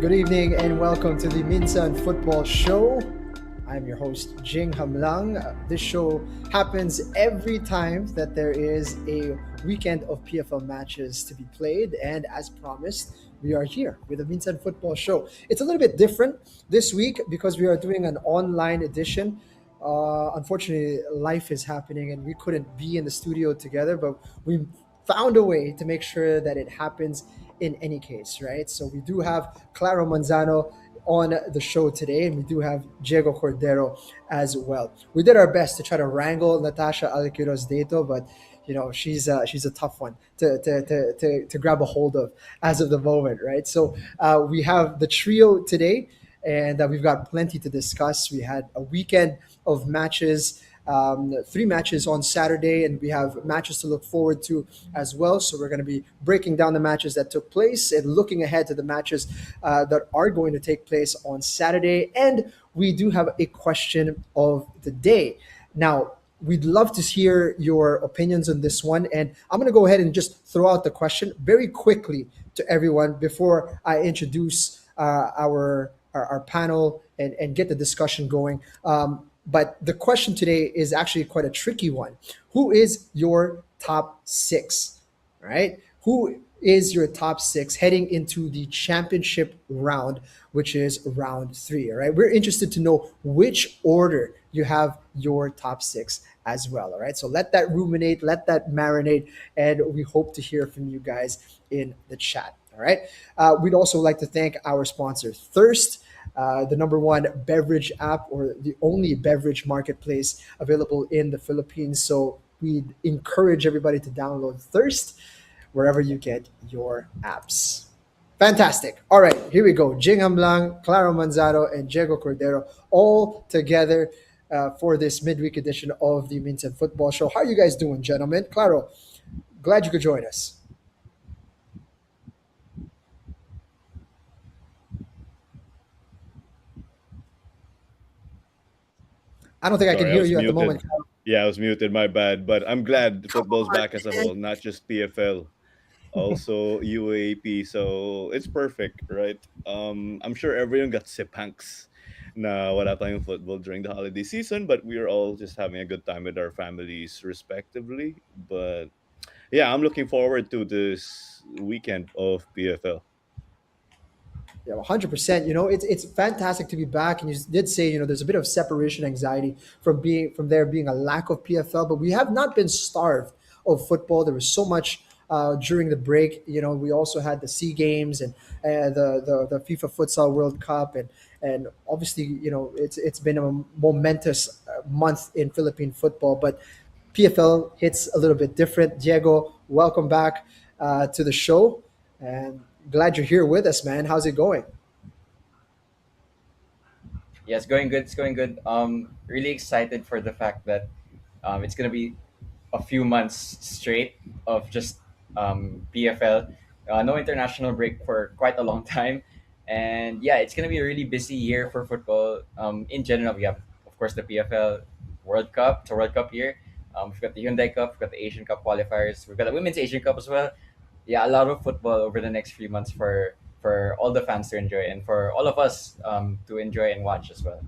Good evening and welcome to the Minsan Football Show. I'm your host, Jing Hamlang. This show happens every time that there is a weekend of PFL matches to be played. And as promised, we are here with the Minsan Football Show. It's a little bit different this week because we are doing an online edition. Unfortunately, life is happening and we couldn't be in the studio together, but we found a way to make sure that it happens in any case, right? So we do have Clara Manzano on the show today, and we do have Diego Cordero as well. We did our best to try to wrangle Natasha Aliquiros Dato, but she's a tough one to grab a hold of as of the moment, right? So we have the trio today, and we've got plenty to discuss. We had a weekend of matches, three matches on Saturday, and we have matches to look forward to as well. So we're going to be breaking down the matches that took place and looking ahead to the matches that are going to take place on Saturday. And we do have a question of the day. Now, we'd love to hear your opinions on this one. And I'm going to go ahead and just throw out the question very quickly to everyone before I introduce our panel and get the discussion going. But the question today is actually quite a tricky one. Who is your top six? Right? is your top six heading into the championship round, which is round three. All right. We're interested to know which order you have your top six as well. All right. So let that ruminate, let that marinate, and we hope to hear from you guys in the chat. All right. We'd also like to thank our sponsor, Thirst. The number one beverage app or the only beverage marketplace available in the Philippines. So we encourage everybody to download Thirst wherever you get your apps. Fantastic. All right, here we go. Jing Hamlang, Claro Manzaro, and Diego Cordero all together for this midweek edition of the Minsan Football Show. How are you guys doing, gentlemen? Claro, glad you could join us. I don't think I can Sorry, I hear was you at the muted. moment, Claro. Yeah, I was muted. My bad. But I'm glad Come football's on, back as a man. whole, not just PFL, also UAP. So it's perfect, right? I'm sure everyone got sipanks na wala tayong football during the holiday season, but we are all just having a good time with our families respectively. But yeah, I'm looking forward to this weekend of PFL. Yeah, 100%. You know, it's fantastic to be back. And you did say, there's a bit of separation anxiety from there being a lack of PFL, but we have not been starved of football. There was so much during the break. We also had the Sea Games and the FIFA Futsal World Cup, and obviously, it's been a momentous month in Philippine football. But PFL hits a little bit different. Diego, welcome back to the show, and glad you're here with us, man. How's it going? Yeah, it's going good. It's going good. Really excited for the fact that it's gonna be a few months straight of just PFL. No international break for quite a long time, and yeah, it's gonna be a really busy year for football. In general, we have of course the PFL World Cup. It's a World Cup year. We've got the Hyundai Cup. We've got the Asian Cup qualifiers. We've got the Women's Asian Cup as well. Yeah, a lot of football over the next few months for all the fans to enjoy and for all of us to enjoy and watch as well.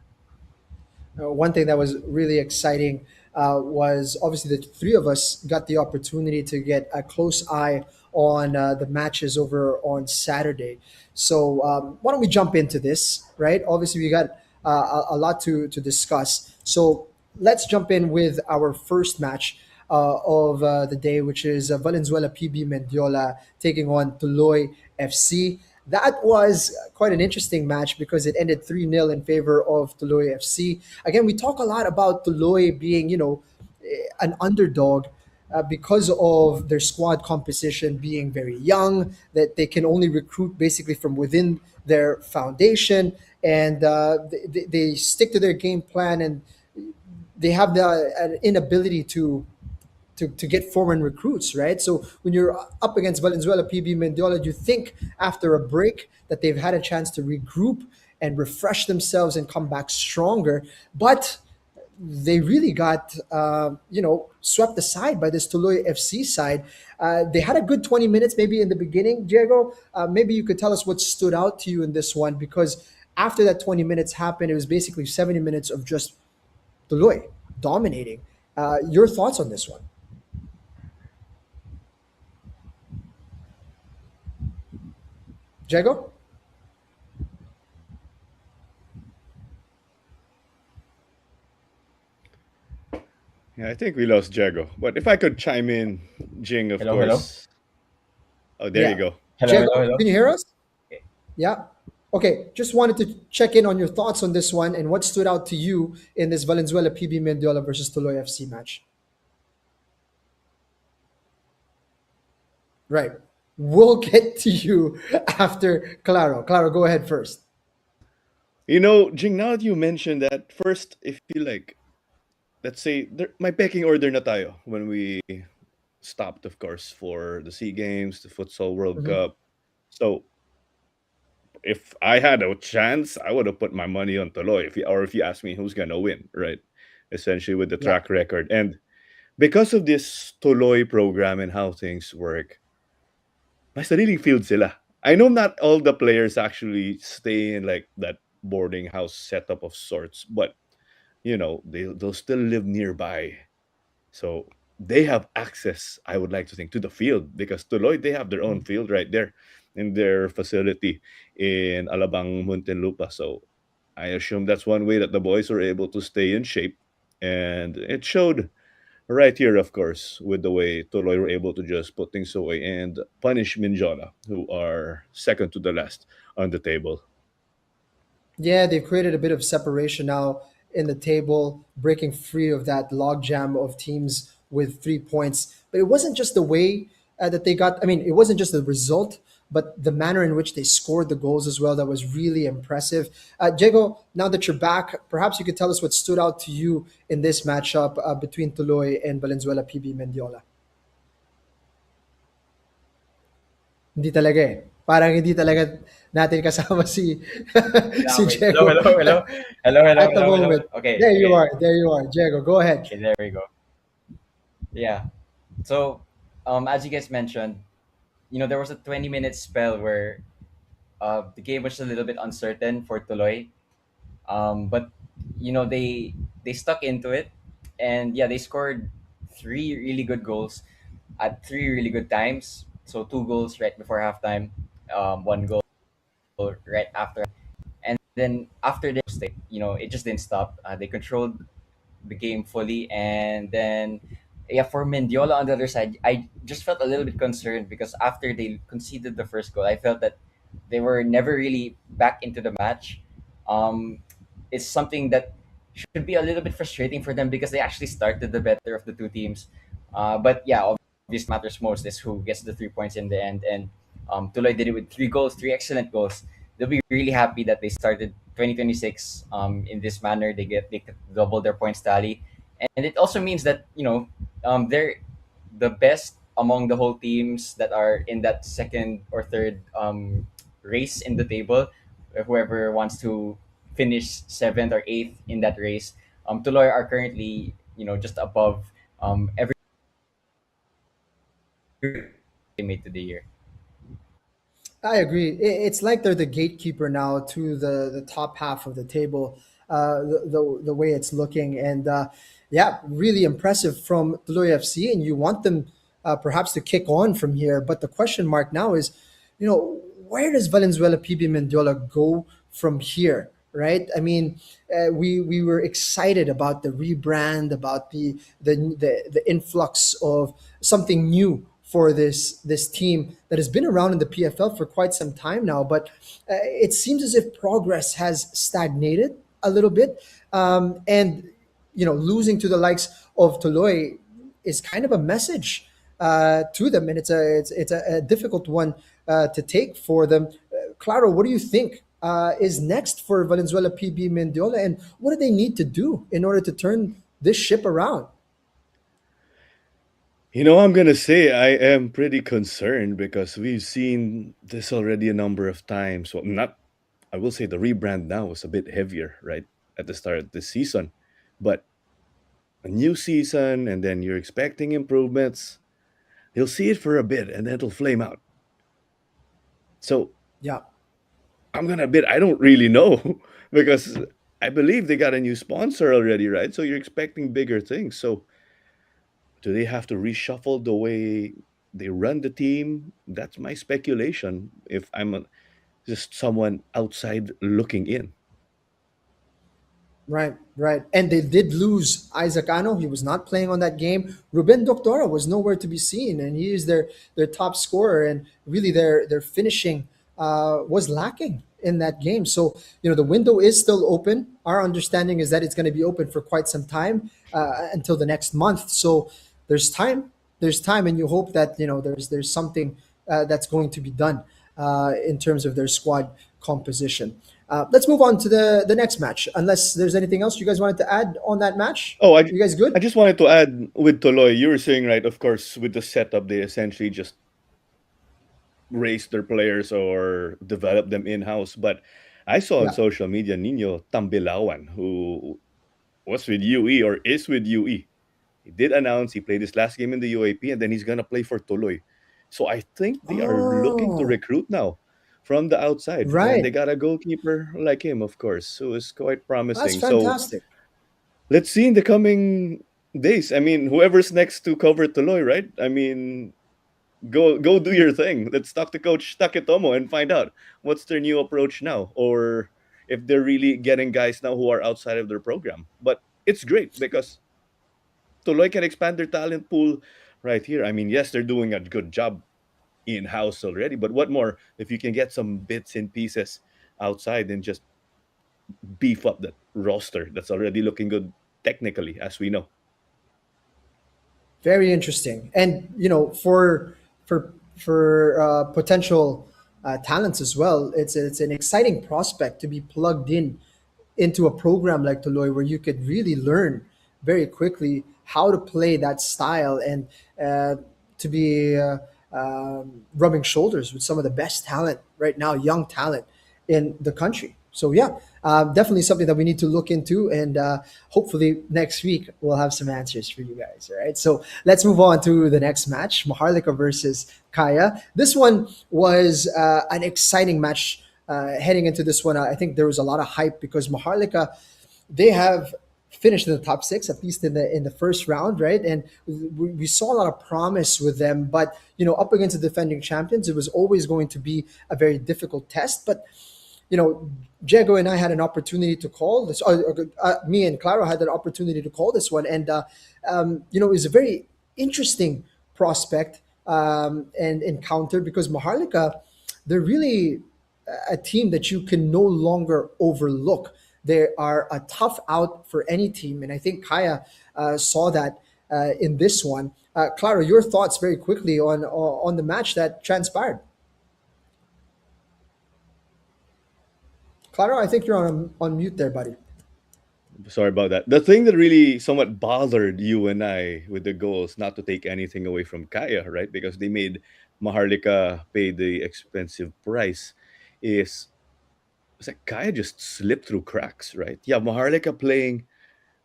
One thing that was really exciting was obviously the three of us got the opportunity to get a close eye on the matches over on Saturday. So why don't we jump into this, right? Obviously, we got a lot to discuss. So let's jump in with our first match of the day, which is Valenzuela PB Mendiola taking on Tuloy FC. That was quite an interesting match because it ended 3-0 in favor of Tuloy FC. Again, we talk a lot about Tuloy being, an underdog because of their squad composition being very young, that they can only recruit basically from within their foundation, and they stick to their game plan, and they have the an inability to get foreign recruits, right? So when you're up against Valenzuela, PB Mendiola, you think after a break that they've had a chance to regroup and refresh themselves and come back stronger, but they really got swept aside by this Tuloy FC side. They had a good 20 minutes maybe in the beginning. Diego, maybe you could tell us what stood out to you in this one, because after that 20 minutes happened, it was basically 70 minutes of just Tuloy dominating. Your thoughts on this one? Diego? Yeah, I think we lost Jago. But if I could chime in, Jing, of Hello, hello, course. Oh, there you Yeah. go. hello, Diego, hello, hello. can you hear us? Okay. Yeah. Okay, just wanted to check in on your thoughts on this one and what stood out to you in this Valenzuela PB Mendiola versus Tuloy FC match. Right. We'll get to you after Claro. Claro, go ahead first. Jing, now that you mentioned that, first, if you like, let's say, my pecking order na tayo when we stopped, of course, for the SEA Games, the Futsal World Mhm. Cup. So if I had a chance, I would have put my money on Toloy. If you ask me who's gonna win, right? Essentially with the Yeah. track record. And because of this Toloy program and how things work, mas sariling field sila. I know not all the players actually stay in like that boarding house setup of sorts, but they'll still live nearby. So they have access, I would like to think, to the field because Tuloy, they have their own field right there in their facility in Alabang, Muntinlupa. So I assume that's one way that the boys were able to stay in shape. And it showed right here, of course, with the way Tuloy were able to just put things away and punish Minjola, who are second to the last on the table. Yeah, they've created a bit of separation now in the table, breaking free of that logjam of teams with 3 points. But it wasn't just the way that they got, I mean, it wasn't just the result, but the manner in which they scored the goals as well that was really impressive. Diego, now that you're back, perhaps you could tell us what stood out to you in this matchup between Tuloy and Valenzuela PB Mendiola. Hindi talaga eh. Parang hindi talaga natin kasama si si Wait. Hello, Diego hello, hello, hello, hello, at the hello, hello. moment. Okay, There you okay, are. There you are. Diego, go ahead. okay. There we go. Yeah. So, as you guys mentioned, there was a 20-minute spell where the game was a little bit uncertain for Tuloy. But they stuck into it, and yeah, they scored three really good goals at three really good times. So two goals right before halftime, one goal right after, and then after their state, it just didn't stop. They controlled the game fully. And then, yeah, for Mendiola on the other side, I just felt a little bit concerned because after they conceded the first goal, I felt that they were never really back into the match. Um, it's something that should be a little bit frustrating for them because they actually started the better of the two teams. But yeah, obviously matters most is who gets the 3 points in the end. And Tuloy did it with three goals, three excellent goals. They'll be really happy that they started 2026 in this manner. They could double their points tally, and it also means that they're the best among the whole teams that are in that second or third race in the table. Whoever wants to finish seventh or eighth in that race, Tuloy are currently just above every made to the year. I agree. It's like they're the gatekeeper now to the top half of the table, the way it's looking. And yeah, really impressive from Tuloy FC. And you want them perhaps to kick on from here. But the question mark now is, where does Valenzuela PB Mendiola go from here? Right? I mean, we were excited about the rebrand, about the influx of something new for this team that has been around in the PFL for quite some time now. But it seems as if progress has stagnated a little bit, and losing to the likes of Toloy is kind of a message to them, and it's a difficult one to take for them. Claro, what do you think is next for Valenzuela PB Mendiola, and what do they need to do in order to turn this ship around? I'm going to say I am pretty concerned because we've seen this already a number of times. Well, not, I will say the rebrand now was a bit heavier, right, at the start of the season. But a new season, and then you're expecting improvements, you'll see it for a bit and then it'll flame out. So Yeah. I'm going to admit, I don't really know because I believe they got a new sponsor already, right? So you're expecting bigger things. So do they have to reshuffle the way they run the team? That's my speculation. If just someone outside looking in. Right, right. And they did lose Isaac Ano. He was not playing on that game. Ruben Doctora was nowhere to be seen, and he is their top scorer. And really, their finishing was lacking in that game. So the window is still open. Our understanding is that it's going to be open for quite some time until the next month. So there's time. There's time, and you hope that there's something that's going to be done in terms of their squad composition. Let's move on to the next match. Unless there's anything else you guys wanted to add on that match. Oh, You guys I good? just wanted to add with Toloy, you were saying, right, of course, with the setup, they essentially just raise their players or develop them in house. But I saw on Yeah. social media Nino Tambilawan, who was with UE or is with UE. He did announce he played his last game in the UAP and then he's gonna play for Tuloy. So I think they are looking to Oh, recruit now from the outside, and they right. got a goalkeeper like him, of course, who is quite That's promising. So fantastic. let's see in the coming. days. I mean, whoever's next to cover Tuloy, right? I mean, go do your thing. Let's talk to Coach Taketomo and find out what's their new approach now, or if they're really getting guys now who are outside of their program. But it's great because Tuloy can expand their talent pool right here. I mean, yes, they're doing a good job in house already, but what more if you can get some bits and pieces outside and just beef up that roster that's already looking good technically, as we know. Very interesting. And for potential talents as well, it's an exciting prospect to be plugged in into a program like Toloy where you could really learn very quickly how to play that style and uh, to be rubbing shoulders with some of the best talent right now, young talent in the country. So yeah, definitely something that we need to look into, and hopefully next week we'll have some answers for you guys. All right, so let's move on to the next match: Maharlika versus Kaya. This one was an exciting match. Heading into this one, I think there was a lot of hype because Maharlika, they have finished in the top six, at least in the first round, right? And we saw a lot of promise with them, but up against the defending champions, it was always going to be a very difficult test. But Diego and I had an opportunity to call this. Me and Claro had an opportunity to call this one, and it was a very interesting prospect and encounter because Maharlika, they're really a team that you can no longer overlook. They are a tough out for any team, and I think Kaya saw that in this one. Clara, your thoughts very quickly on the match that transpired. Clara, I think you're on mute there, buddy. Sorry about that. The thing that really somewhat bothered you and I with the goals, not to take anything away from Kaya, right? Because they made Maharlika pay the expensive price, is it's like Kaya just slipped through cracks, right? Yeah, Maharlika playing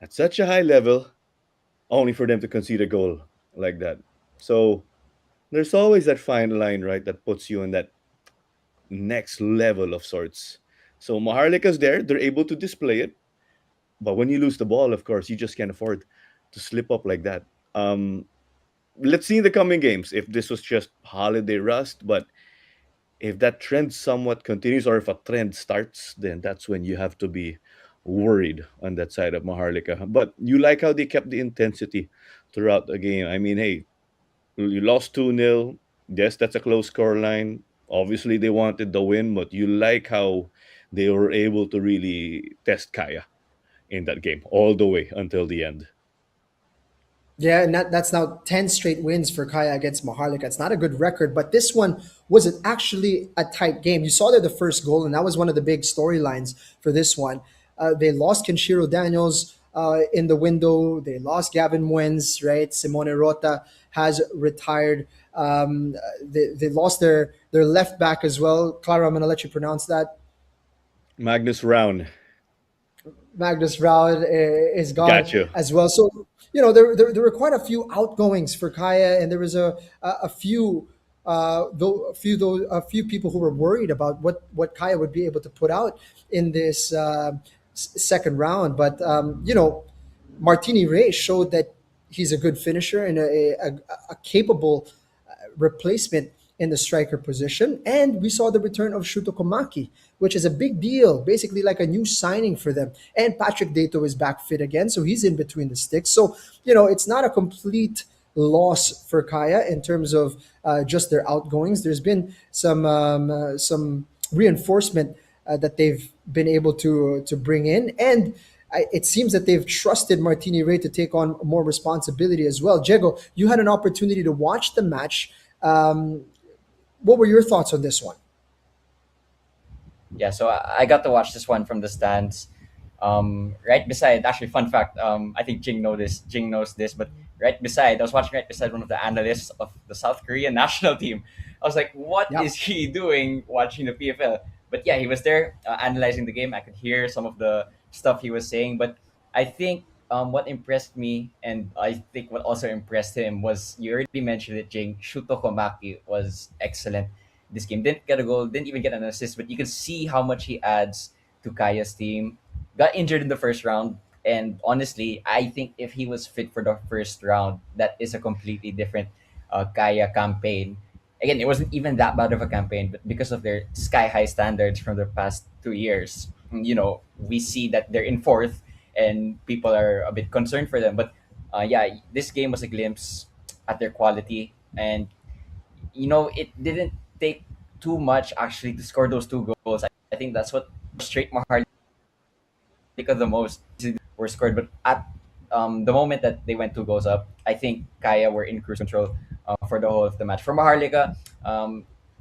at such a high level, only for them to concede a goal like that. So there's always that fine line, right, that puts you in that next level of sorts. So Maharlika's there, they're able to display it. But when you lose the ball, of course, you just can't afford to slip up like that. Um, let's see in the coming games if this was just holiday rust, but if that trend somewhat continues or if a trend starts, then that's when you have to be worried on that side of Maharlika. But you like how they kept the intensity throughout the game. I mean, hey, you lost 2-0. Yes, that's a close score line. Obviously, they wanted the win, but you like how they were able to really test Kaya in that game all the way until the end. Yeah, and that's now 10 straight wins for Kaya against Maharlika. It's not a good record, but this one was actually a tight game. You saw there the first goal, and that was one of the big storylines for this one. They lost Kenshiro Daniels in the window. They lost Gavin Muenz, right? Simone Rota has retired. They lost their left back as well. Clara, I'm going to let you pronounce that. Magnus Round, Magnus Rowd is gone got you. as well. So there were quite a few outgoings for Kaya, and there was a few a few people who were worried about what Kaya would be able to put out in this second round. But Martini Ray showed that he's a good finisher and a capable replacement in the striker position. And we saw the return of Shuto Komaki, which is a big deal, basically like a new signing for them. And Patrick Dato is back fit again, so he's in between the sticks. So, it's not a complete loss for Kaya in terms of just their outgoings. There's been some reinforcement that they've been able to bring in, and it seems that they've trusted Martini Ray to take on more responsibility as well. Diego, you had an opportunity to watch the match. What were your thoughts on this one? Yeah, so I got to watch this one from the stands. Right beside, actually, fun fact. I think Jing know this. Jing knows this, but right beside, I was watching right beside one of the analysts of the South Korean national team. I was like, what Yeah. is he doing watching the PFL? But yeah, he was there analyzing the game. I could hear some of the stuff he was saying. But I think what impressed me, and I think what also impressed him, was you already mentioned it, Jing. Shuto Komaki was excellent this game. Didn't get a goal, didn't even get an assist, but you can see how much he adds to Kaya's team. Got injured in the first round. And honestly, I think if he was fit for the first round, that is a completely different Kaya campaign. Again, it wasn't even that bad of a campaign, but because of their sky high standards from the past 2 years, we see that they're in fourth, and people are a bit concerned for them. But yeah, this game was a glimpse at their quality, and it didn't take too much actually to score those two goals. I think that's what frustrates Maharlika the most. Were scored, but at the moment that they went 2 goals up, I think Kaya were in cruise control for the whole of the match. For Maharlika,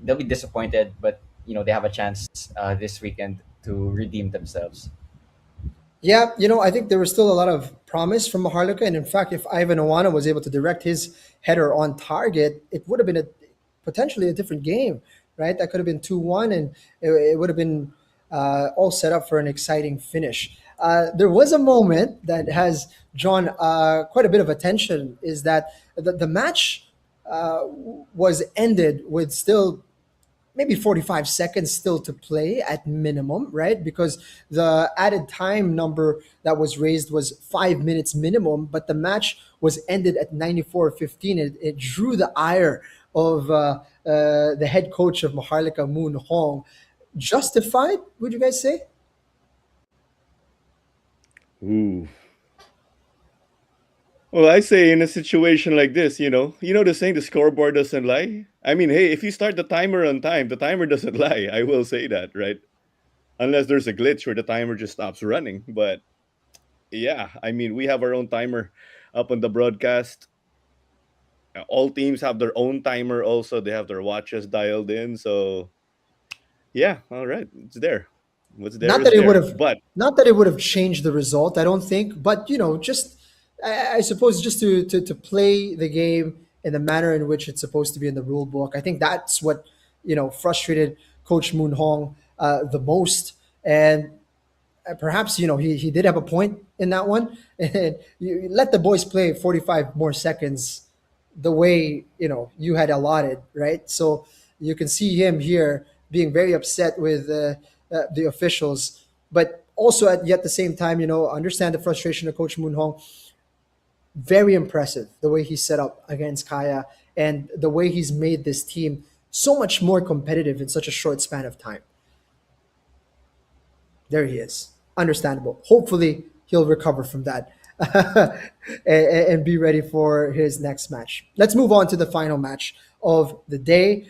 they'll be disappointed, but they have a chance this weekend to redeem themselves. Yeah, I think there was still a lot of promise from Maharlika, and in fact, if Ivan Owana was able to direct his header on target, it would have been potentially a different game, right? That could have been 2-1, and it would have been all set up for an exciting finish. There was a moment that has drawn quite a bit of attention. Is that the match was ended with still maybe 45 seconds still to play at minimum, right? Because the added time number that was raised was 5 minutes minimum, but the match was ended at 94:15. It drew the ire of the head coach of Maharlika, Moon Hong. Justified, would you guys say? Ooh. Well, I say in a situation like this, the saying, the scoreboard doesn't lie. I mean, hey, if you start the timer on time, the timer doesn't lie. I will say that, right? Unless there's a glitch where the timer just stops running. But yeah, I mean, we have our own timer up on the broadcast. All teams have their own timer also. They have their watches dialed in. So yeah, all right, it's there. What's there not is that it would there. have But not that it would have changed the result, I don't think, but just I suppose just to play the game in the manner in which it's supposed to be in the rule book. I think that's what frustrated Coach Moon Hong the most. And perhaps he did have a point in that one. And you let the boys play 45 more seconds the way you had allotted, right? So you can see him here being very upset with the officials, but also at yet the same time, understand the frustration of Coach Moon Hong. Very impressive the way he set up against Kaya, and the way he's made this team so much more competitive in such a short span of time. There he is. Understandable. Hopefully, he'll recover from that and be ready for his next match. Let's move on to the final match of the day.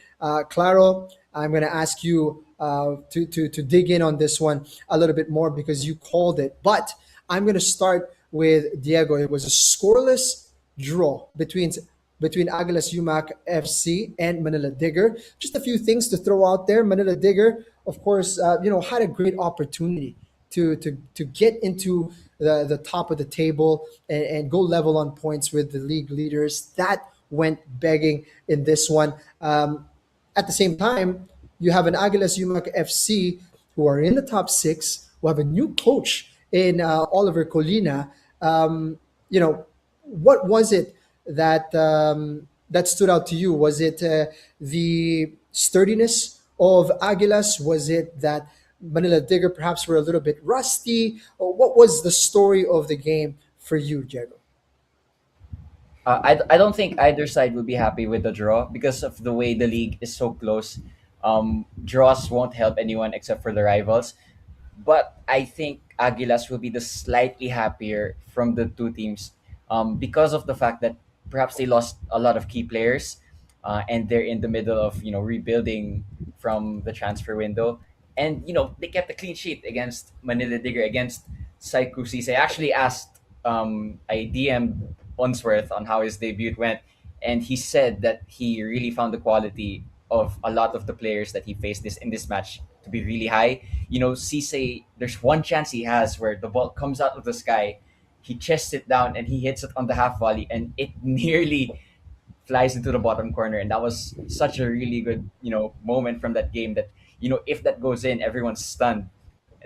Claro, I'm going to ask you to dig in on this one a little bit more because you called it. But I'm going to start with Diego. It was a scoreless draw between Aguilas Yumac FC and Manila Digger. Just a few things to throw out there. Manila Digger, of course, had a great opportunity to get into the top of the table and go level on points with the league leaders. That went begging in this one. At the same time, you have an Aguilas Yumac FC who are in the top six, who have a new coach in Oliver Colina. What was it that stood out to you? Was it the sturdiness of Aguilas? Was it that Manila Digger perhaps were a little bit rusty? Or what was the story of the game for you, Diego? I don't think either side will be happy with the draw because of the way the league is so close. Draws won't help anyone except for the rivals. But I think Aguilas will be the slightly happier from the two teams because of the fact that perhaps they lost a lot of key players and they're in the middle of rebuilding from the transfer window. And they kept a clean sheet against Manila Digger, against Saiku Sise. I actually asked, I DM'd Unsworth on how his debut went, and he said that he really found the quality of a lot of the players that he faced this in this match to be really high. Cisse, there's one chance he has where the ball comes out of the sky, he chests it down and he hits it on the half volley, and it nearly flies into the bottom corner. And that was such a really good, moment from that game that, if that goes in, everyone's stunned.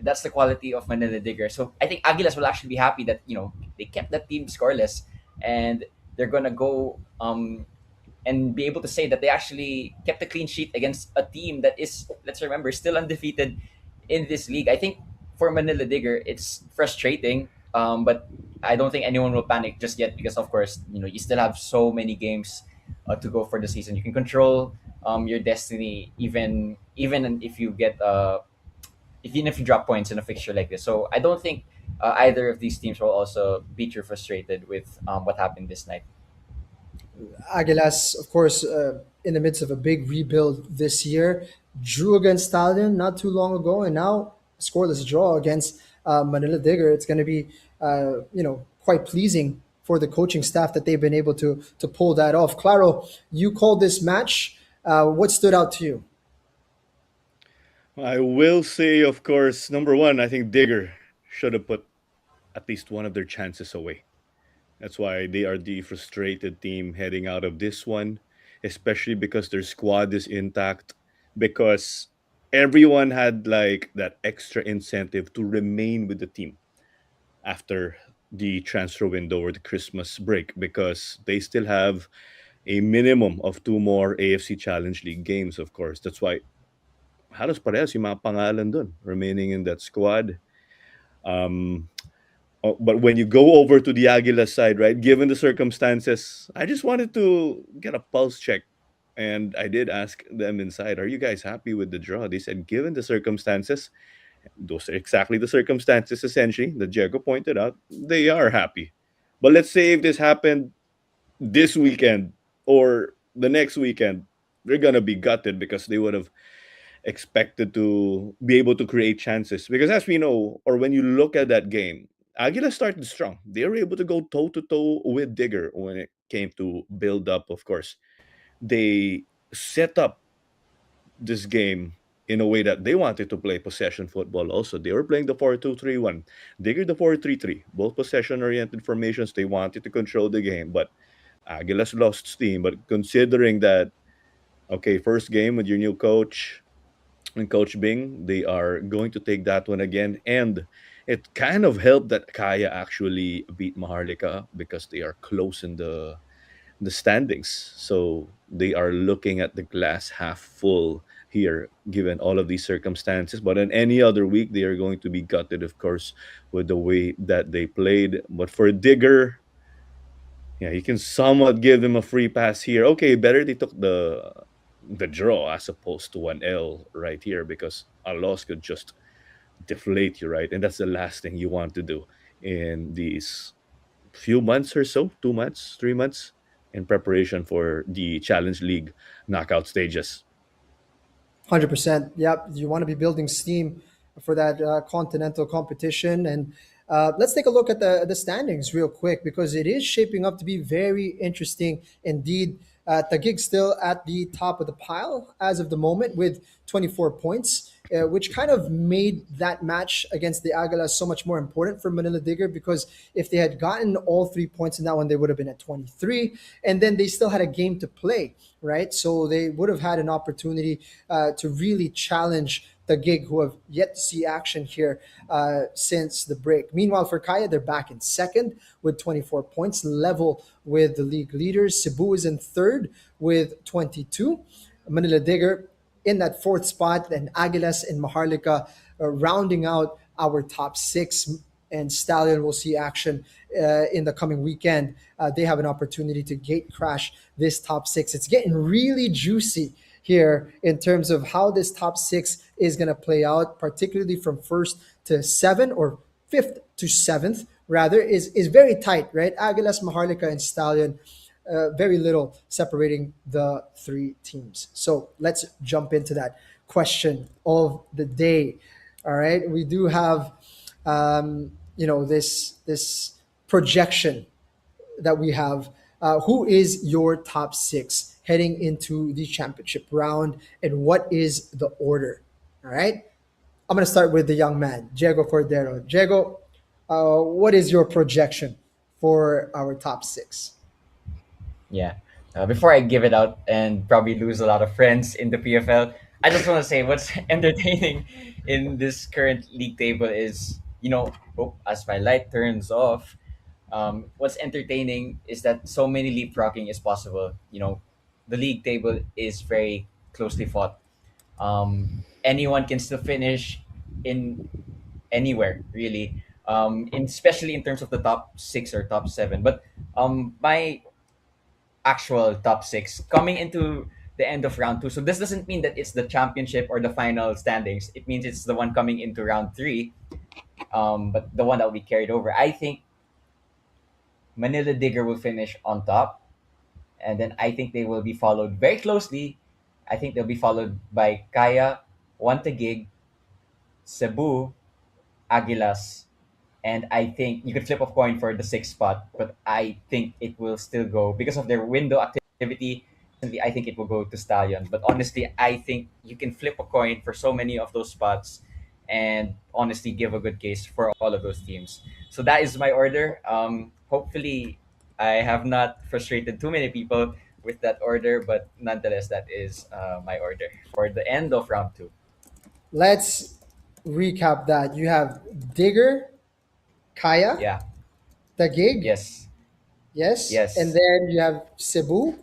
That's the quality of Manila Digger. So I think Aguilas will actually be happy that, they kept that team scoreless, and they're gonna go and be able to say that they actually kept a clean sheet against a team that is, let's remember, still undefeated in this league. I think for Manila Digger, it's frustrating But I don't think anyone will panic just yet because, of course, you still have so many games to go for the season. You can control your destiny, even if you get even if you drop points in a fixture like this. So I don't think either of these teams will also be too frustrated with what happened this night. Aguilas, of course, in the midst of a big rebuild this year, drew against Stallion not too long ago, and now a scoreless draw against Manila Digger. It's going to be, quite pleasing for the coaching staff that they've been able to pull that off. Claro, you called this match. What stood out to you? I will say, of course, number one, I think Digger should have put at least one of their chances away. That's why they are the frustrated team heading out of this one, especially because their squad is intact. Because everyone had like that extra incentive to remain with the team after the transfer window or the Christmas break because they still have a minimum of two more AFC Challenge League games, of course. That's why halos parehas yung mga pangalan dun remaining in that squad. Um, but when you go over to the Aguila side, right, given the circumstances, I just wanted to get a pulse check. And I did ask them inside, are you guys happy with the draw? They said, given the circumstances, those are exactly the circumstances essentially that Diego pointed out, they are happy. But let's say if this happened this weekend or the next weekend, they're gonna be gutted because they would have expected to be able to create chances. Because as we know, or when you look at that game, Aguila started strong. They were able to go toe to toe with Digger when it came to build up, of course. They set up this game in a way that they wanted to play possession football also. They were playing the 4-2-3-1. Digger the 4-3-3. Both possession oriented formations. They wanted to control the game, but Aguilas lost steam. But considering that, okay, first game with your new coach, and Coach Bing, they are going to take that one again. And it kind of helped that Kaya actually beat Maharlika because they are close in the standings. So they are looking at the glass half full here, given all of these circumstances. But in any other week, they are going to be gutted, of course, with the way that they played. But for Digger, yeah, you can somewhat give them a free pass here. Okay, better they took the draw as opposed to one L right here because a loss could just deflate you, right? And that's the last thing you want to do in these few months or so, 2 months, 3 months in preparation for the Challenge League knockout stages. 100%. Yep. You want to be building steam for that continental competition. And let's take a look at the standings real quick because it is shaping up to be very interesting indeed. Taguig still at the top of the pile as of the moment with 24 points, which kind of made that match against the Águilas so much more important for Manila Digger because if they had gotten all 3 points in that one, they would have been at 23. And then they still had a game to play, right? So they would have had an opportunity to really challenge the gig who have yet to see action here since the break. Meanwhile, for Kaya, they're back in second with 24 points, level with the league leaders. Cebu is in third with 22. Manila Digger in that fourth spot, and Aguilas and Maharlika rounding out our top six. And Stallion will see action in the coming weekend. They have an opportunity to gate crash this top six. It's getting really juicy here in terms of how this top six is going to play out, particularly from first to seven or fifth to seventh, rather, is very tight, right? Aguilas, Maharlika, and Stallion, very little separating the three teams. So let's jump into that question of the day. All right, we do have, this projection that we have. Who is your top six heading into the championship round, and what is the order? All right, I'm going to start with the young man, Diego Cordero. Diego, what is your projection for our top six? Yeah. Before I give it out and probably lose a lot of friends in the PFL, I just want to say what's entertaining in this current league table is, as my light turns off, what's entertaining is that so many leapfrogging is possible. The league table is very closely fought. Anyone can still finish in anywhere, really. especially in terms of the top six or top seven. But my actual top six coming into the end of round two. So this doesn't mean that it's the championship or the final standings. It means it's the one coming into round three, but the one that will be carried over. I think Manila Digger will finish on top, and then I think they will be followed very closely. I think they'll be followed by Kaya, Wantagig, Cebu, Aguilas, and I think you could flip a coin for the sixth spot, but I think it will still go because of their window activity. I think it will go to Stallion. But honestly, I think you can flip a coin for so many of those spots and honestly give a good case for all of those teams. So that is my order. Hopefully, I have not frustrated too many people with that order, but nonetheless, that is my order for the end of round two. Let's recap that. You have Digger, Kaya, Yeah. the gig, Yes. yes, and Yes. then you have Cebu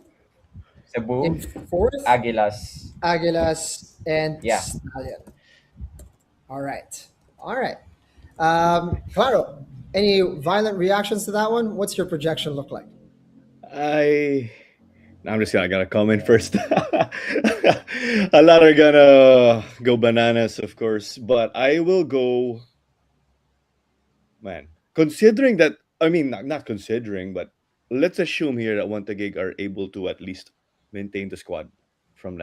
Cebu, in fourth, Aguilas. Aguilas, and Yeah. Stallion. All right, all right. Claro, any violent reactions to that one? What's your projection look like? I I'm just gonna comment first. A lot are gonna go bananas, of course, but I will go, man. Considering that, I mean, not considering, but let's assume here that One Gig are able to at least maintain the squad from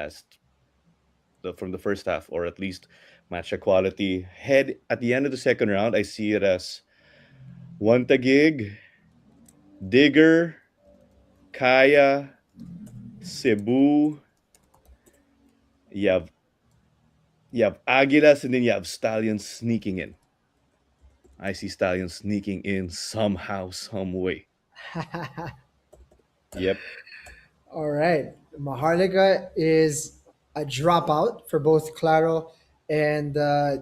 from the first half, or at least match the quality. Head at the end of the second round, I see it as One Gig, Digger, Kaya, Cebu. You have Aguilas, and then you have Stallion sneaking in. I see Stallion sneaking in somehow, some way. Yep. All right. Maharlika is a dropout for both Claro and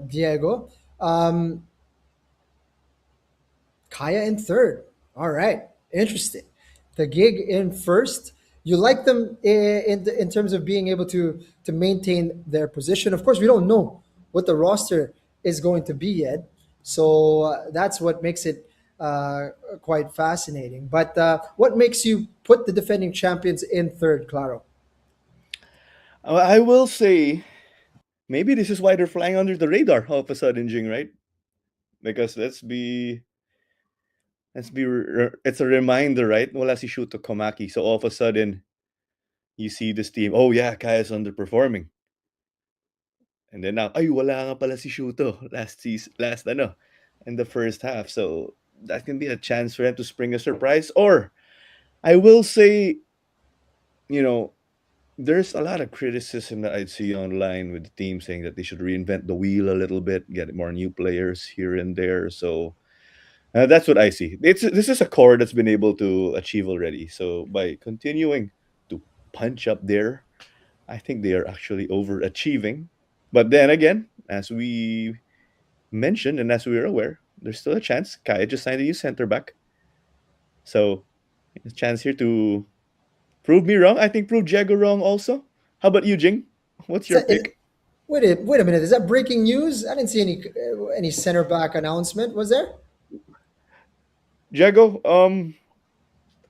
Diego. Um, Kaya in third. All right. Interesting. The gig in first. You like them in terms of being able to maintain their position. Of course, we don't know what the roster is going to be yet. So that's what makes it quite fascinating. But what makes you put the defending champions in third, Claro? I will say maybe this is why they're flying under the radar all of a sudden, Jing, right? Because it's a reminder, right? Wala si Shuto Komaki. So all of a sudden, you see this team, oh yeah, Kaya's underperforming. And then now, ay, wala nga pala si Shuto last ano, in the first half. So that can be a chance for them to spring a surprise. Or I will say, you know, there's a lot of criticism that I'd see online with the team saying that they should reinvent the wheel a little bit, get more new players here and there. So that's what I see. This is a core that's been able to achieve already. So by continuing to punch up there, I think they are actually overachieving. But then again, as we mentioned and as we are aware, there's still a chance. Kaya just signed a new center back. So a chance here to prove me wrong. I think prove Diego wrong also. How about you, Jing? What's Is your that, is, pick? wait a minute. Is that breaking news? I didn't see any center back announcement. Was there? Diego,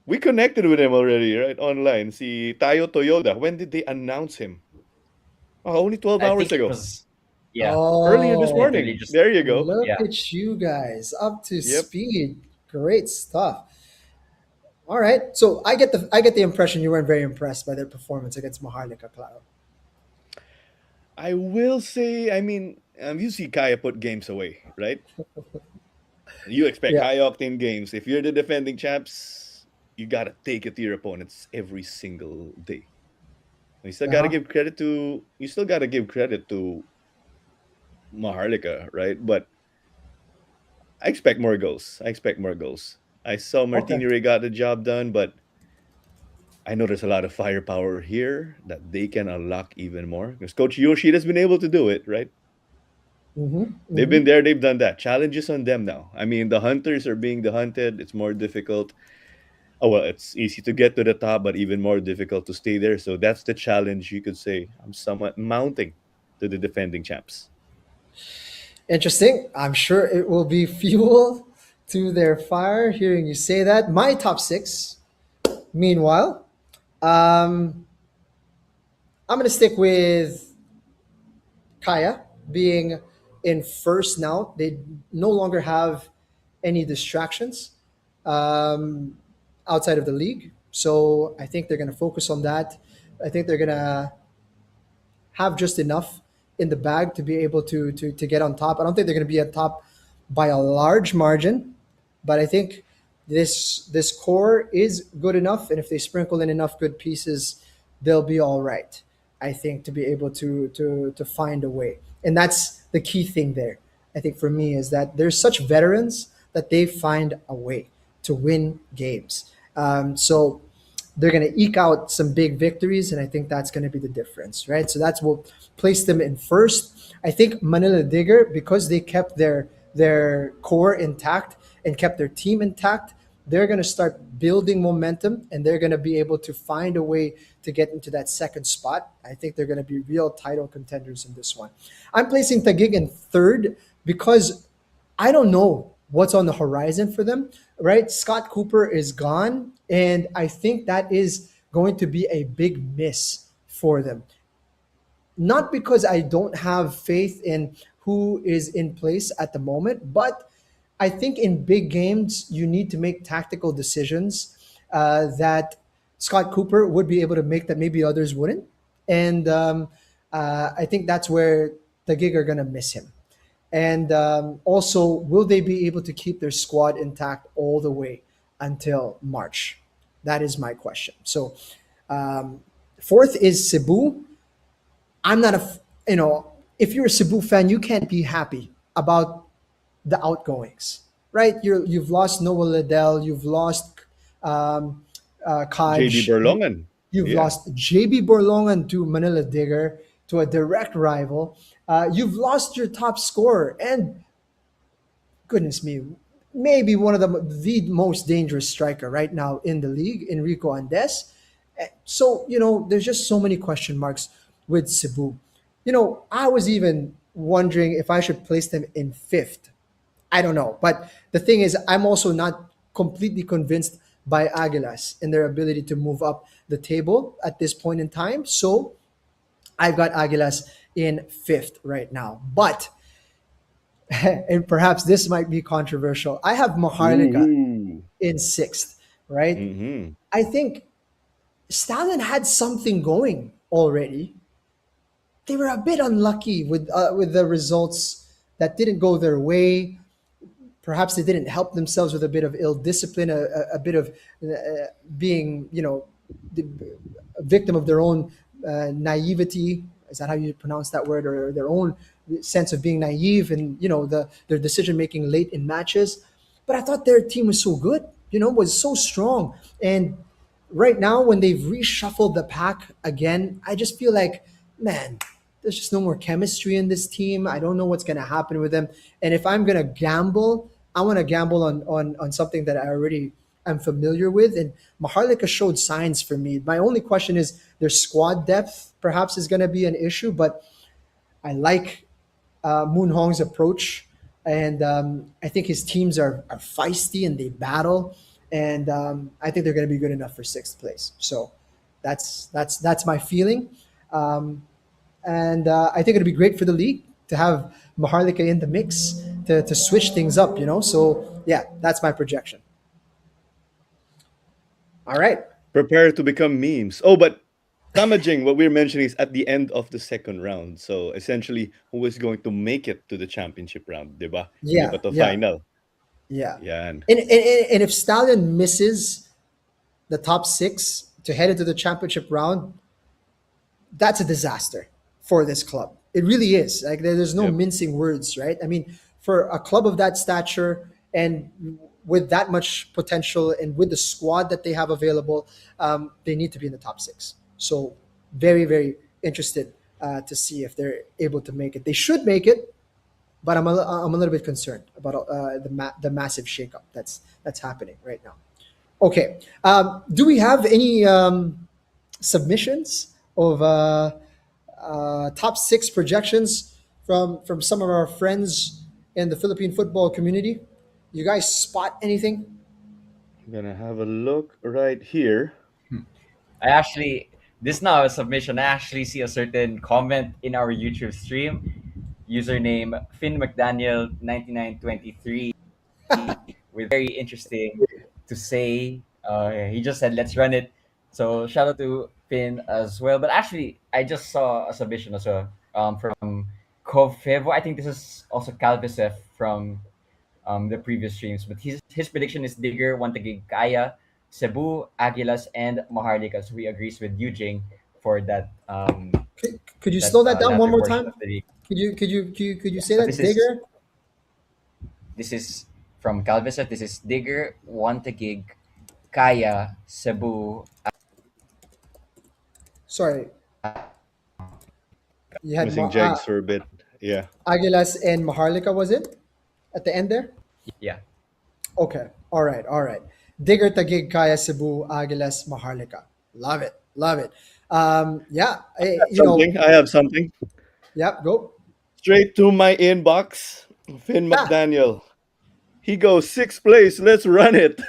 we connected with him already, right? Online. Si Tayo Toyoda. When did they announce him? Oh, only 12 I hours think it ago. was, yeah, Earlier this Oh, literally morning. just, There you go. look yeah. at you guys up to Yep. speed. Great stuff. All right. So I get the impression you weren't very impressed by their performance against Maharlika, Claro. I will say, I mean, you see Kaya put games away, right? You expect Yeah. high octane games. If you're the defending champs, you gotta take it to your opponents every single day. Uh huh. You still gotta give credit to Maharlika, right? But I expect more goals. I expect more goals. I saw Okay. Martini Ray got the job done, but I know there's a lot of firepower here that they can unlock even more. Because Coach Yoshida's been able to do it, right? Mm-hmm. They've Mm-hmm. been there, they've done that. Challenges on them now. I mean, the hunters are being the hunted. It's more difficult. Oh well, it's easy to get to the top, but even more difficult to stay there. So that's the challenge you could say I'm somewhat mounting to the defending champs. Interesting. I'm sure it will be fuel to their fire hearing you say that. My top six, meanwhile, um, I'm going to stick with Kaya being in first now. They no longer have any distractions um, outside of the league. So I think they're going to focus on that. I think they're going to have just enough in the bag to be able to get on top. I don't think they're going to be at top by a large margin, but I think this core is good enough, and if they sprinkle in enough good pieces, they'll be all right. I think to be able to find a way, and that's the key thing there. I think for me is that there's such veterans that they find a way to win games. So they're going to eke out some big victories, and I think that's going to be the difference, right? So that's what placed them in first. I think Manila Digger, because they kept their core intact and kept their team intact, they're going to start building momentum, and they're going to be able to find a way to get into that second spot. I think they're going to be real title contenders in this one. I'm placing Taguig in third because I don't know what's on the horizon for them, right? Scott Cooper is gone, and I think that is going to be a big miss for them. Not because I don't have faith in who is in place at the moment, but I think in big games, you need to make tactical decisions that Scott Cooper would be able to make that maybe others wouldn't. And I think that's where the gig are going to miss him. And also, will they be able to keep their squad intact all the way until March? That is my question. So, um, fourth is Cebu. I'm not a, if you're a Cebu fan, you can't be happy about the outgoings, right? You've lost Noah Liddell, you've lost um, JB Kaj, Berlongan. you've Yeah. lost JB Borlongan to Manila Digger, to a direct rival. You've lost your top scorer, and goodness me, maybe one of the most dangerous striker right now in the league, Enrico Andes. So there's just so many question marks with Cebu. I was even wondering if I should place them in fifth. I don't know, but the thing is, I'm also not completely convinced by Aguilas and their ability to move up the table at this point in time. So I've got Aguilas in fifth right now, but and perhaps this might be controversial. I have Maharlika Ooh. in sixth, right? Mm-hmm. I think Stalin had something going already. They were a bit unlucky with the results that didn't go their way. Perhaps they didn't help themselves with a bit of ill discipline, a bit of being, the, a victim of their own naivety. Is that how you pronounce that word? Or their own sense of being naive and their decision making late in matches. But I thought their team was so good, was so strong. And right now, when they've reshuffled the pack again, I just feel like, man, there's just no more chemistry in this team. I don't know what's going to happen with them. And if I'm going to gamble, I want to gamble on something that I already am familiar with. And Maharlika showed signs for me. My only question is their squad depth perhaps is going to be an issue, but I like Moon Hong's approach. And I think his teams are feisty and they battle. And I think they're going to be good enough for sixth place. So that's my feeling. And I think it'd be great for the league to have Maharlika in the mix to switch things up, So yeah, that's my projection. All right. Prepare to become memes. Oh, but Tamajing, what we're mentioning is at the end of the second round. So essentially, who is going to make it to the championship round, diba? Hindi Yeah, pa to yeah, final. yeah. Yan. And if Stallion misses the top six to head into the championship round, that's a disaster for this club. It really is. Like there's no Yep. mincing words, right? I mean, for a club of that stature and with that much potential and with the squad that they have available, they need to be in the top six. So very, very interested to see if they're able to make it. They should make it, but I'm a little bit concerned about the massive shakeup that's happening right now. Okay, do we have any submissions of top six projections from some of our friends in the Philippine football community? You guys spot anything? I'm gonna have a look right here. I actually, this is not a submission. I actually see a certain comment in our YouTube stream, username Finn McDaniel 9923, with very interesting to say. He just said, "Let's run it." So shout out to Finn as well. But actually, I just saw a submission as well, from Kovfevo. I think this is also Calvisef from the previous streams. But his prediction is Digger, Wantagig, Kaya, Cebu, Aguilas, and Maharlika. So he agrees with Eugene for Could you slow that down one latter more portion time? of the league. Could you Yeah. say So that Digger? this is from Calvisef. This is Digger, Wantagig, Kaya, Cebu. Sorry, you had Missing Jegs for a bit. Yeah. Aguilas and Maharlika, was it at the end there? Yeah. Okay. All right. All right. Digger, Tagig, Kaya, Cebu, Aguilas, Maharlika. Love it. Love it. Yeah. Something. I have something. Yep. Go. Straight to my inbox. Finn Ah. McDaniel. He goes sixth place. Let's run it.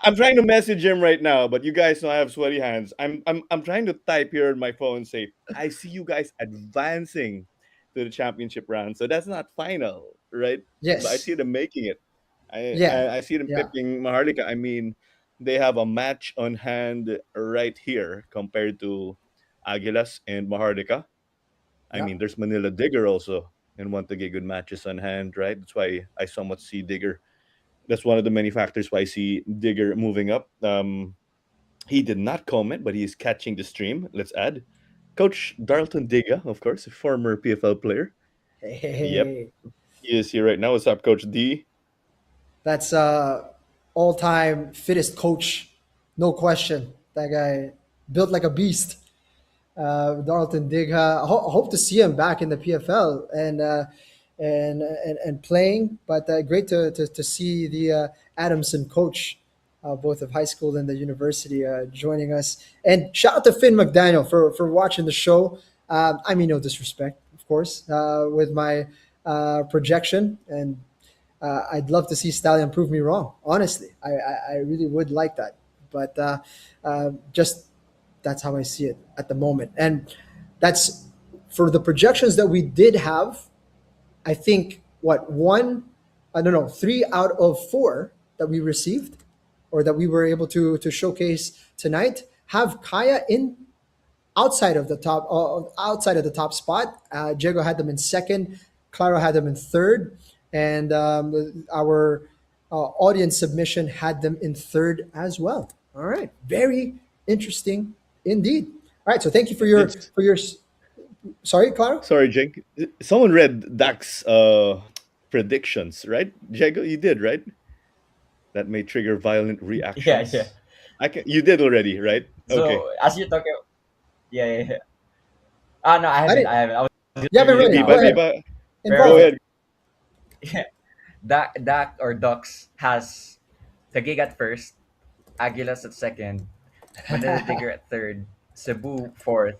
I'm trying to message him right now, but you guys know I have sweaty hands. I'm trying to type here on my phone and say, I see you guys advancing to the championship round. So that's not final, right? But I Yes. see them making it. Yeah. I see them Yeah. pipping Maharlika. I mean, they have a match on hand right here compared to Aguilas and Maharlika. I Yeah. mean, there's Manila Digger also and want to get good matches on hand, right? That's why I somewhat see Digger. That's one of the many factors why I see Digger moving up. He did not comment, but he's catching the stream. Let's add Coach Darlton Digga, of course, a former PFL player. Hey, hey, Yep, hey. he is here right now. What's up, Coach D? That's all-time fittest coach, no question. That guy built like a beast. Darlton Digha. Hope to see him back in the PFL and playing. But great to see the Adamson coach, both of high school and the university, joining us. And shout out to Finn McDaniel for watching the show. I mean, no disrespect, of course, with my projection. And I'd love to see Stallion prove me wrong. Honestly, I really would like that. But just that's how I see it at the moment. And that's for the projections that we did have. I think what one, I don't know, 3 out of 4 that we received or that we were able to showcase tonight have Kaya in outside of the top spot. Diego had them in second, Claro had them in third, and our audience submission had them in third as well. All right, very interesting indeed. All right, so thank you for your Did sorry, Claro. sorry, Jake. Someone read Dak's predictions, right? Jago, you did, right? That may trigger violent Yeah, yeah. reactions. I can. You did already, right? Okay. So as you're talking, yeah, yeah, yeah. Ah, no, I I haven't. didn't. I haven't. I was You haven't reading it read it. now. Go Biba, ahead. Biba, Fair go Involve enough. it. ahead. Yeah. Dak or Ducks has Taguig at first, Aguilas at second, Manila Digger at third, Cebu fourth,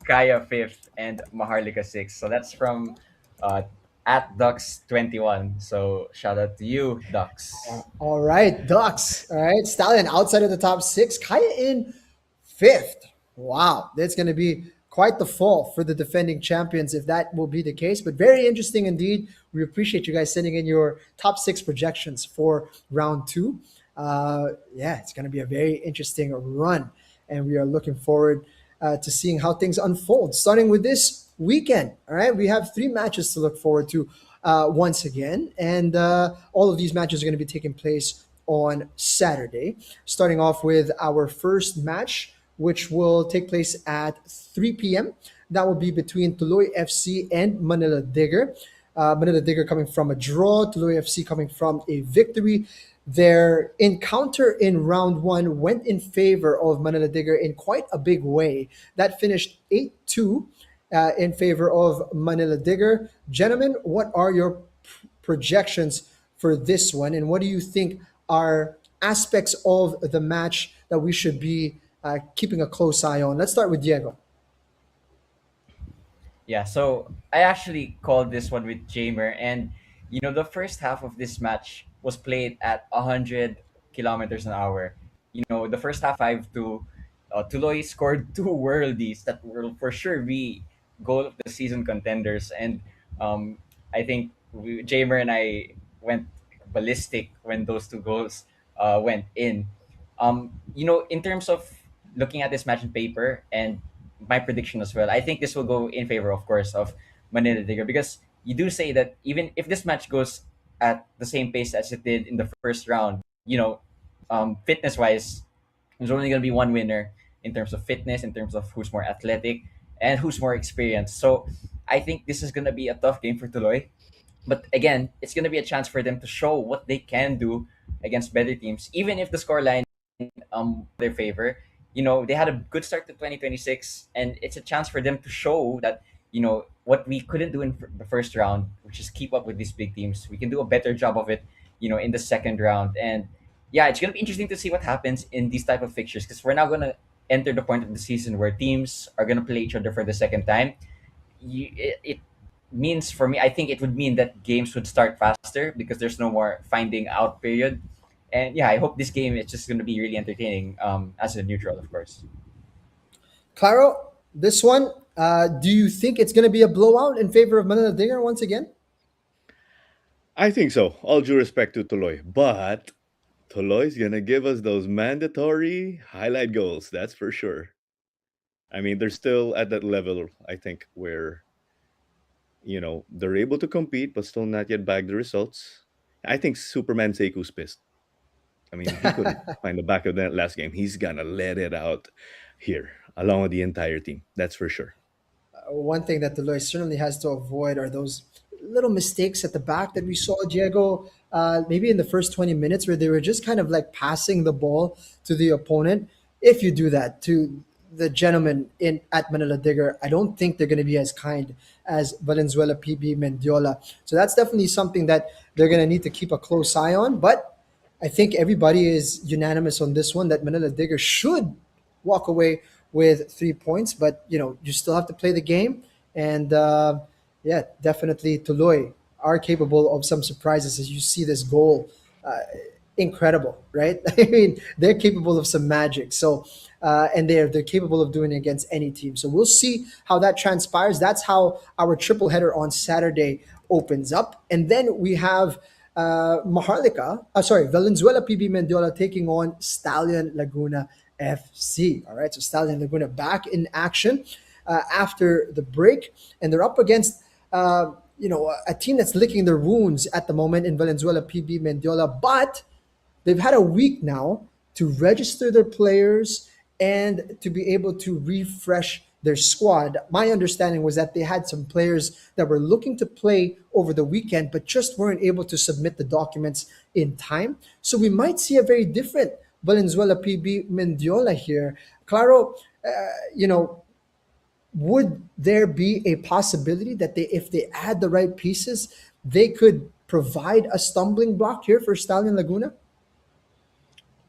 Kaya fifth, and Maharlika sixth. So that's from uh, at Ducks 21. So shout out to you, Ducks. All right, Ducks. All right, Stallion outside of the top six. Kaya in fifth. Wow, that's going to be quite the fall for the defending champions if that will be the case. But very interesting indeed. We appreciate you guys sending in your top six projections for round two. Yeah, it's going to be a very interesting run, and we are looking forward to seeing how things unfold. Starting with this weekend, all right, we have 3 matches to look forward to once again, and all of these matches are going to be taking place on Saturday. Starting off with our first match, which will take place at 3 p.m. That will be between Tuloy FC and Manila Digger. Manila Digger coming from a draw, Tuloy FC coming from a victory. Their encounter in round one went in favor of Manila Digger in quite a big way. That finished 8-2 in favor of Manila Digger. Gentlemen, what are your projections for this one, and what do you think are aspects of the match that we should be keeping a close eye on? Let's start with Diego. Yeah, so I actually called this one with Jamer, and the first half of this match was played at 100 kilometers an hour. The first half 5-2, Tuloy scored two worldies that will for sure be goal of the season contenders, and um, I think Jamer and I went ballistic when those two goals went in. In terms of looking at this match in paper and my prediction as well, I think this will go in favor, of course, of Manila Digger, because you do say that even if this match goes at the same pace as it did in the first round, fitness wise, there's only going to be one winner in terms of fitness, in terms of who's more athletic and who's more experienced. So I think this is going to be a tough game for Tuloy. But again, it's going to be a chance for them to show what they can do against better teams, even if the scoreline their favor. They had a good start to 2026, and it's a chance for them to show that what we couldn't do in the first round, which is keep up with these big teams. We can do a better job of it, in the second round. And yeah, it's gonna be interesting to see what happens in these type of fixtures, because we're now gonna enter the point of the season where teams are gonna play each other for the second time. It means for me, I think it would mean that games would start faster because there's no more finding out period. And yeah, I hope this game is just going to be really entertaining, as a neutral, of course. Claro, this one, do you think it's going to be a blowout in favor of Manila Dinger once again? I think so. All due respect to Tuloy, but Tuloy's gonna give us those mandatory highlight goals. That's for sure. I mean, they're still at that level, I think, where they're able to compete, but still not yet bag the results. I think Superman Seku's pissed. I mean, he couldn't find the back of that last game. He's gonna let it out here, along with the entire team. That's for sure. One thing that Deloitte certainly has to avoid are those little mistakes at the back that we saw Diego maybe in the first 20 minutes where they were just kind of like passing the ball to the opponent. If you do that to the gentleman in at Manila Digger, I don't think they're going to be as kind as Valenzuela, PB, Mendiola. So that's definitely something that they're going to need to keep a close eye on. But I think everybody is unanimous on this one that Manila Digger should walk away with 3 points. But you still have to play the game, and yeah, definitely Tuloy are capable of some surprises as you see this goal. Incredible, right? I mean, they're capable of some magic. So, and they're capable of doing it against any team. So we'll see how that transpires. That's how our triple header on Saturday opens up, and then we have Valenzuela PB Mendiola taking on Stallion Laguna FC. All right, so Stallion Laguna back in action after the break, and they're up against a team that's licking their wounds at the moment in Valenzuela PB Mendiola, but they've had a week now to register their players and to be able to refresh their squad. My understanding was that they had some players that were looking to play over the weekend, but just weren't able to submit the documents in time. So we might see a very different Valenzuela PB Mendiola here. Claro, you know, would there be a possibility that if they add the right pieces, they could provide a stumbling block here for Stallion Laguna?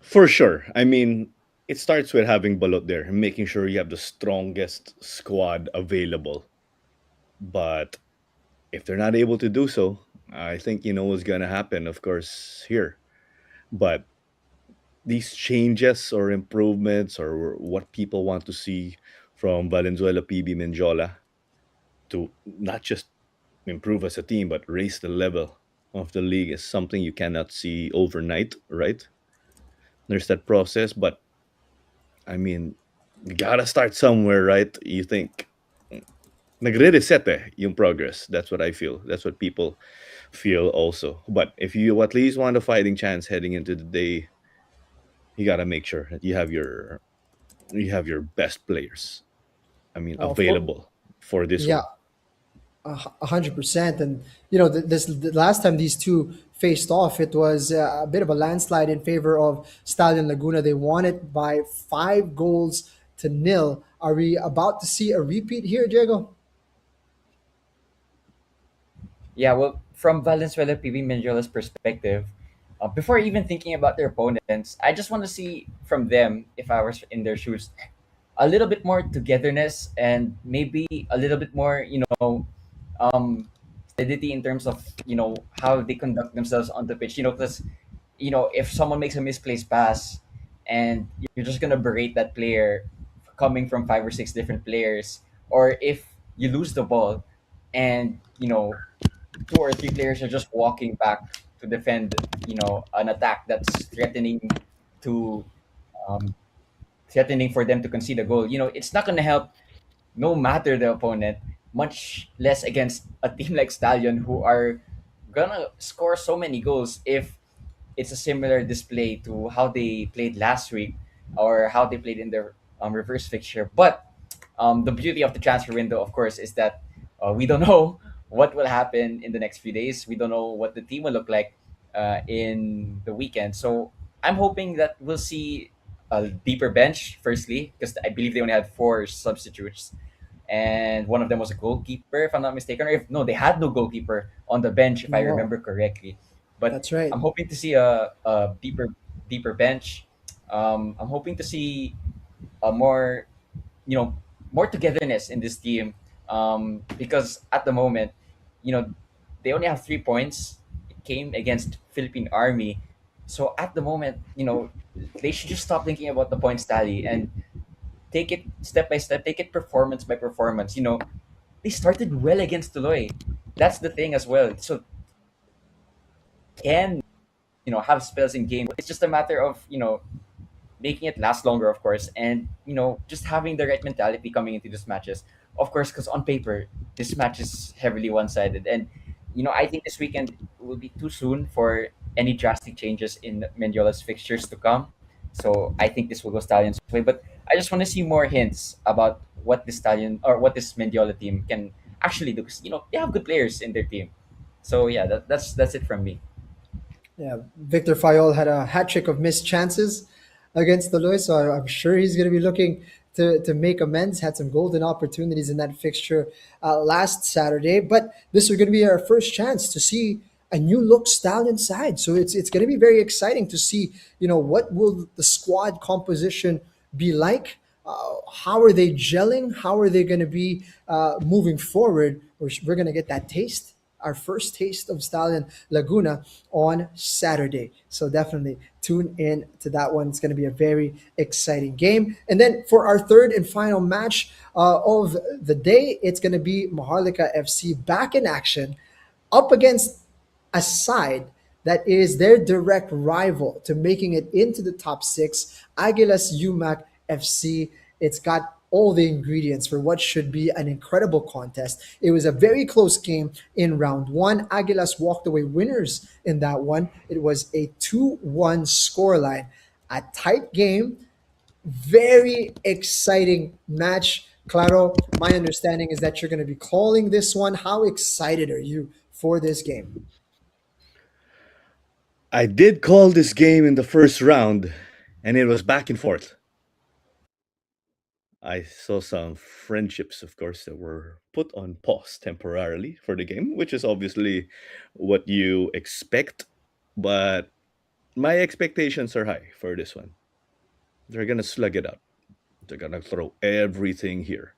For sure. I mean, it starts with having Balot there, making sure you have the strongest squad available. But if they're not able to do so, I think you know what's gonna happen, of course, here. But these changes or improvements or what people want to see from Valenzuela PB Menjola to not just improve as a team but raise the level of the league is something you cannot see overnight, right? There's that process, but I mean, you gotta start somewhere, right? You think nagre-reset yung progress. That's what I feel. That's what people feel also. But if you at least want a fighting chance heading into the day, you gotta make sure that you have your best players. I mean, Of course, available for this yeah, one. 100%. And the last time these two faced off, it was a bit of a landslide in favor of Stallion Laguna. They won it by 5 goals to nil. Are we about to see a repeat here, Diego? Yeah, well, from Valenzuela PB Mendiola's perspective, before even thinking about their opponents, I just want to see from them, if I was in their shoes, a little bit more togetherness and maybe a little bit more, solidity in terms of how they conduct themselves on the pitch. Because if someone makes a misplaced pass and you're just gonna berate that player coming from five or six different players, or if you lose the ball and two or three players are just walking back to defend an attack that's to um, threatening for them to concede a goal. It's not going to help no matter the opponent, much less against a team like Stallion who are gonna score so many goals if it's a similar display to how they played last week or how they played in their reverse fixture. But the beauty of the transfer window, of course, is that we don't know what will happen in the next few days. We don't know what the team will look like in the weekend. So I'm hoping that we'll see a deeper bench, firstly, because I believe they only had four substitutes. And one of them was a goalkeeper, if I'm not mistaken. Or if no, they had no goalkeeper on the bench, if I No, remember correctly. But that's right. I'm hoping to see a deeper bench. I'm hoping to see a you know more togetherness in this team, because at the moment, you know they only have 3 points. It came against Philippine Army, so at the moment, they should just stop thinking about the points tally and take it step by step, take it performance by performance. They started well against Tuloy. That's the thing as well. So can have spells in game. It's just a matter of making it last longer, of course, and just having the right mentality coming into these matches, of course, because on paper this match is heavily one-sided, and I think this weekend will be too soon for any drastic changes in Mendiola's fixtures to come. So I think this will go Stallions way, but I just want to see more hints about what this Stallion or what this Mendiola team can actually do, because they have good players in their team. So yeah, that's it from me. Yeah, Victor Fayol had a hat trick of missed chances against the Lois, so I'm sure he's going to be looking to make amends. Had some golden opportunities in that fixture last Saturday, but this is going to be our first chance to see a new look Stallion side. So it's going to be very exciting to see what will the squad composition be like. How are they gelling? How are they going to be moving forward? We're going to get that taste, our first taste of Stallion Laguna on Saturday. So definitely tune in to that one. It's going to be a very exciting game. And then for our third and final match of the day, it's going to be Maharlika FC back in action up against a side that is their direct rival to making it into the top six, Aguilas UMAC FC. It's got all the ingredients for what should be an incredible contest. It was a very close game in round one. Aguilas walked away winners in that one. It was a 2-1 scoreline. A tight game, very exciting match. Claro, my understanding is that you're going to be calling this one. How excited are you for this game? I did call this game in the first round, and it was back and forth. I saw some friendships, of course, that were put on pause temporarily for the game, which is obviously what you expect. But my expectations are high for this one. They're going to slug it out. They're going to throw everything here.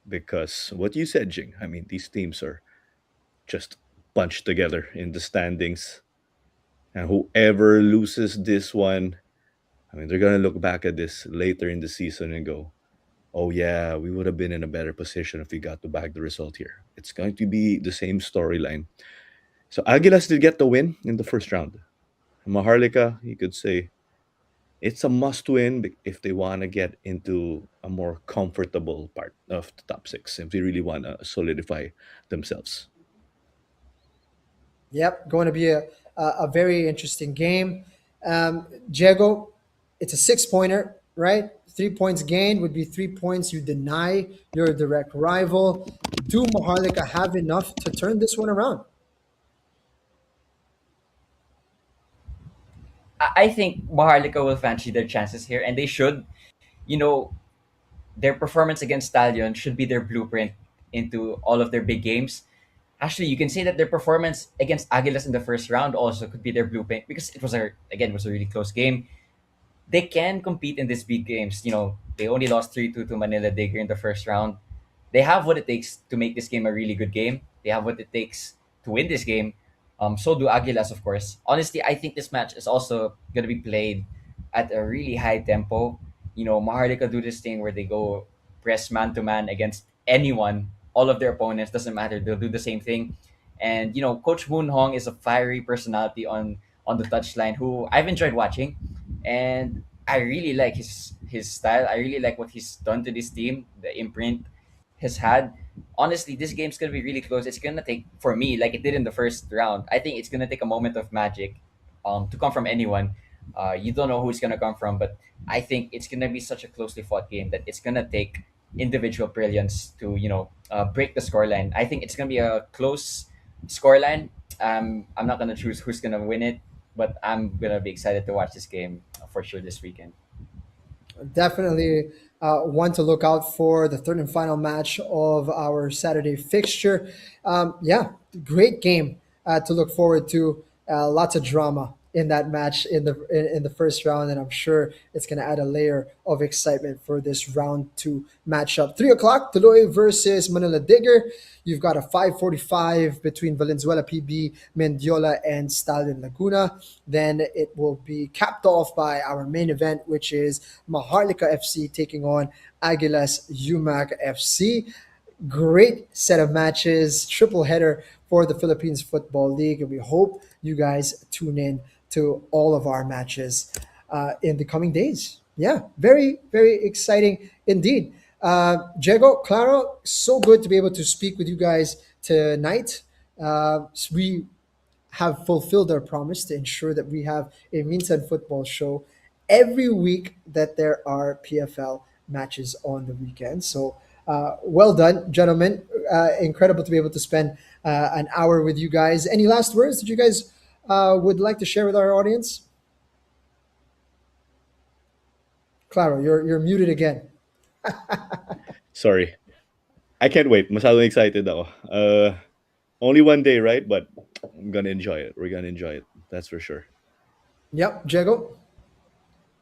Because what you said, Jing, I mean, these teams are just bunched together in the standings. And whoever loses this one, I mean, they're going to look back at this later in the season and go, oh, yeah, we would have been in a better position if we got to bag the result here. It's going to be the same storyline. So Aguilas did get the win in the first round. Maharlika, you could say, it's a must win if they want to get into a more comfortable part of the top six, if they really want to solidify themselves. Yep, going to be a very interesting game. Diego, it's a 6 pointer, right? 3 points gained would be 3 points you deny your direct rival. Do Maharlika have enough to turn this one around? I think Maharlika will fancy their chances here, and they should. You know, their performance against Stallion should be their blueprint into all of their big games. Actually, you can say that their performance against Aguilas in the first round also could be their blueprint, because it was a really close game. they can compete in these big games. You know, they only lost 3-2 to Manila Digger in the first round. They have what it takes to make this game a really good game. They have what it takes to win this game. So do Aguilas, of course. Honestly, I think this match is also going to be played at a really high tempo. You know, Maharlika do this thing where they go press man to man against anyone, all of their opponents, doesn't matter. They'll do the same thing. And, you know, Coach Moon Hong is a fiery personality on the touchline who I've enjoyed watching. And I really like his style. I really like what he's done to this team, the imprint has had. Honestly, this game's gonna be really close. It's gonna take for me, like it did in the first round. I think it's gonna take a moment of magic, to come from anyone. You don't know who it's gonna come from, but I think it's gonna be such a closely fought game that it's gonna take individual brilliance to break the scoreline. I think it's gonna be a close scoreline. I'm not gonna choose who's gonna win it, but I'm gonna be excited to watch this game for sure this weekend. Definitely one to look out for, the third and final match of our Saturday fixture. Yeah, great game to look forward to. Lots of drama in that match in the first round, and I'm sure it's going to add a layer of excitement for this round two matchup. 3 o'clock, Tuloy versus Manila Digger. You've got a 5:45 between Valenzuela PB, Mendiola, and Stalin Laguna. Then it will be capped off by our main event, which is Maharlika FC taking on Aguilas UMAC FC. Great set of matches, triple header for the Philippines Football League, and we hope you guys tune in to all of our matches in the coming days. Yeah, very, very exciting indeed. Diego, Claro, so good to be able to speak with you guys tonight. We have fulfilled our promise to ensure that we have a Minsan football show every week that there are PFL matches on the weekend. So well done, gentlemen. Incredible to be able to spend an hour with you guys. Any last words that you guys would like to share with our audience? Claro, you're muted again. Sorry. I can't wait. Masyadong excited ako. Only one day, right? But I'm gonna enjoy it. We're gonna enjoy it. That's for sure. Yep, Diego.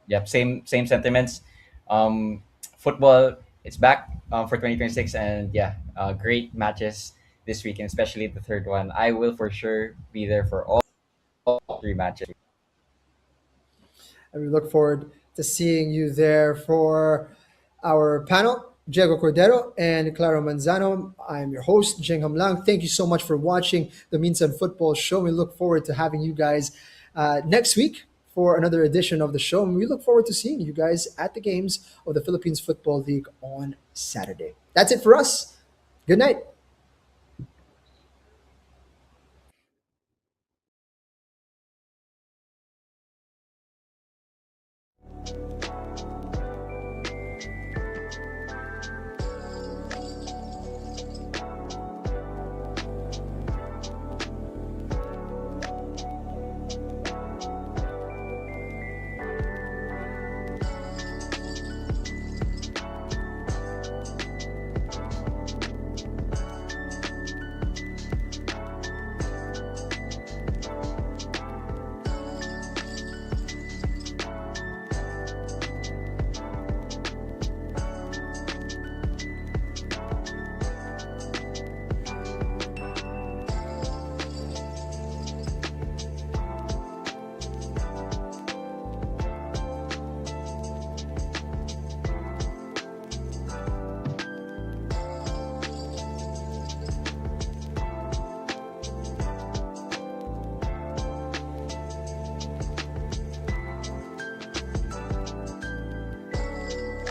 Yep, same sentiments. Um, Football, it's back for 2026, and yeah, great matches this weekend, especially the third one. I will for sure be there for all three matches. And we look forward to seeing you there for our panel. Diego Cordero and Claro Manzano. I'm your host, Jing Ham Lang. Thank you so much for watching the Minsan Football Show. We look forward to having you guys next week for another edition of the show. And we look forward to seeing you guys at the games of the Philippines Football League on Saturday. That's it for us. Good night.